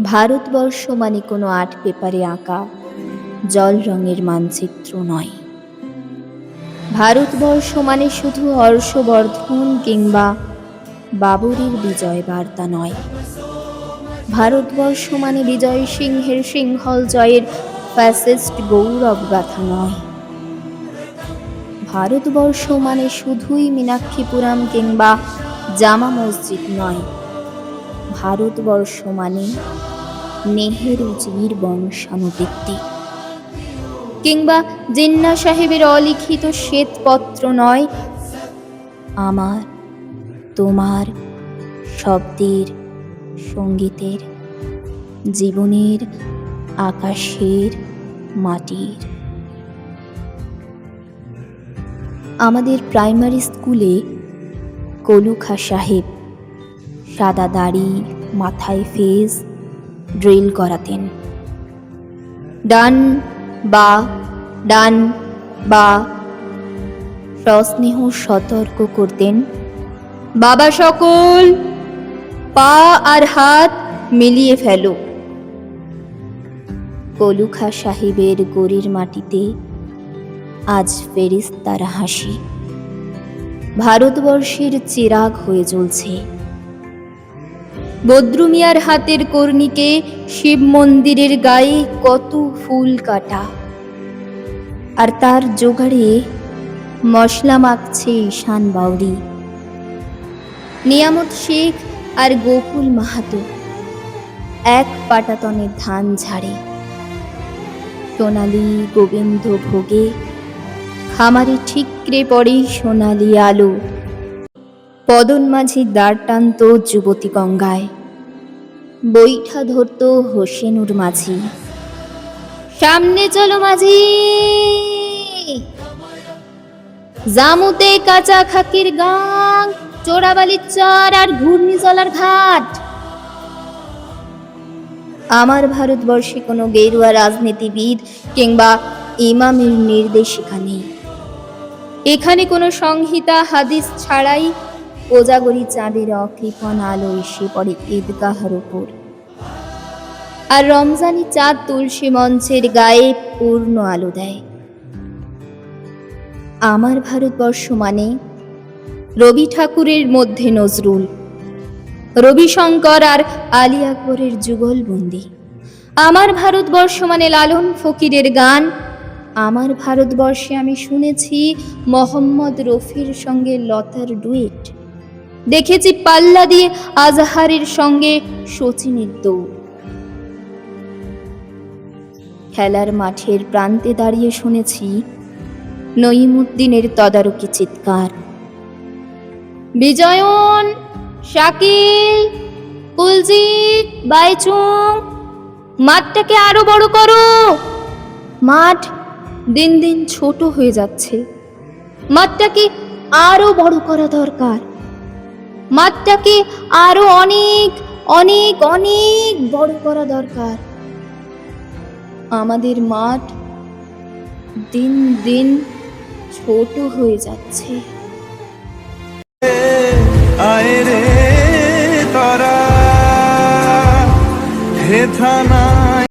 ভারতবর্ষ মানে কোনো আর্ট পেপারে আঁকা জল রঙের মানচিত্র নয়। ভারতবর্ষ মানে শুধু হর্ষবর্ধন কিংবা বাবরের বিজয় বার্তা নয়। ভারতবর্ষ মানে বিজয় সিংহের সিংহল জয়ের ফ্যাসিস্ট গৌরব গাথা নয়। ভারতবর্ষ মানে শুধুই মীনাক্ষীপুরম কিংবা জামা মসজিদ নয়। ভারতবর্ষ মানে নেহেরুজির বংশানুবৃত্তি কিংবা জিন্না সাহেবের অলিখিত শ্বেতপত্র নয়। আমার, তোমার, শব্দের, সঙ্গীতের, জীবনের, আকাশের, মাটির। আমাদের প্রাইমারি স্কুলে কলু খাঁ সাহেব সাদা দাড়ি, মাথায় ফেজ ড্রিল করাতেন। ডান বা ডান বা সস্নেহ সতর্ক করতেন, বাবা সকল পা আর হাত মিলিয়ে ফেলো। কলু খাঁ সাহেবের গড়ির মাটিতে আজ ফেরেশতার হাসি ভারতবর্ষের চিরাগ হয়ে জ্বলছে। বদ্রু মিয়ার হাতের কর্ণিকে শিব মন্দিরের গায়ে কত ফুল কাটা, আর তার জোগাড়ে মশলা মাখছে ঈশান বাউরি। নিয়ামত শেখ আর গোকুল মাহাতো এক পাটাতনে ধান ঝাড়ে। সোনালি গোবিন্দ ভোগে খামারে ঠিকরে পড়ে সোনালি আলো। পদন মাঝি দাঁড় টানত যুবতী গঙ্গায়, বৈঠা ধরত হোসেনুর মাঝি। সামনে চলো মাঝি, জামুতে কাঁচা খাকির গাং, চোরাবালির চর আর ঘূর্ণিজলার ঘাট। আমার ভারতবর্ষে কোনো গেরুয়া রাজনীতিবিদ কিংবা ইমামের নির্দেশিকা নেই। এখানে কোনো সংহিতা হাদিস ছাড়াই কোজাগরী চাঁদের অকৃপণ আলো এসে পড়ে ঈদগাহের উপর, আর রমজানি চাঁদ তুলসী মঞ্চের গায়ে পূর্ণ আলো দেয়। আমার ভারতবর্ষ মানে রবি ঠাকুরের মধ্যে নজরুল, রবিশঙ্কর আর আলী আকবরের যুগলবন্দি। আমার ভারতবর্ষ মানে লালন ফকিরের গান। আমার ভারতবর্ষে আমি শুনেছি মোহাম্মদ রফির সঙ্গে লতার ডুয়েট, দেখেছি পাল্লা দিয়ে আজহারের সঙ্গে শচীনের দৌড়। খেলার মাঠের প্রান্তে দাঁড়িয়ে শুনেছি নঈমুদ্দিনের তদারকি চিৎকার, বিজয়ন, শাকিল, কুলজিৎ, বাইচুং, মাঠটাকে আরো বড় করো। মাঠ দিন দিন ছোট হয়ে যাচ্ছে, মাঠটাকে আরো বড় করা দরকার। মাঠটাকে আরো অনেক অনেক অনেক বড় করা দরকার। আমাদের মাঠ দিন দিন ছোট হয়ে যাচ্ছে। আয় রে তারা হে থানা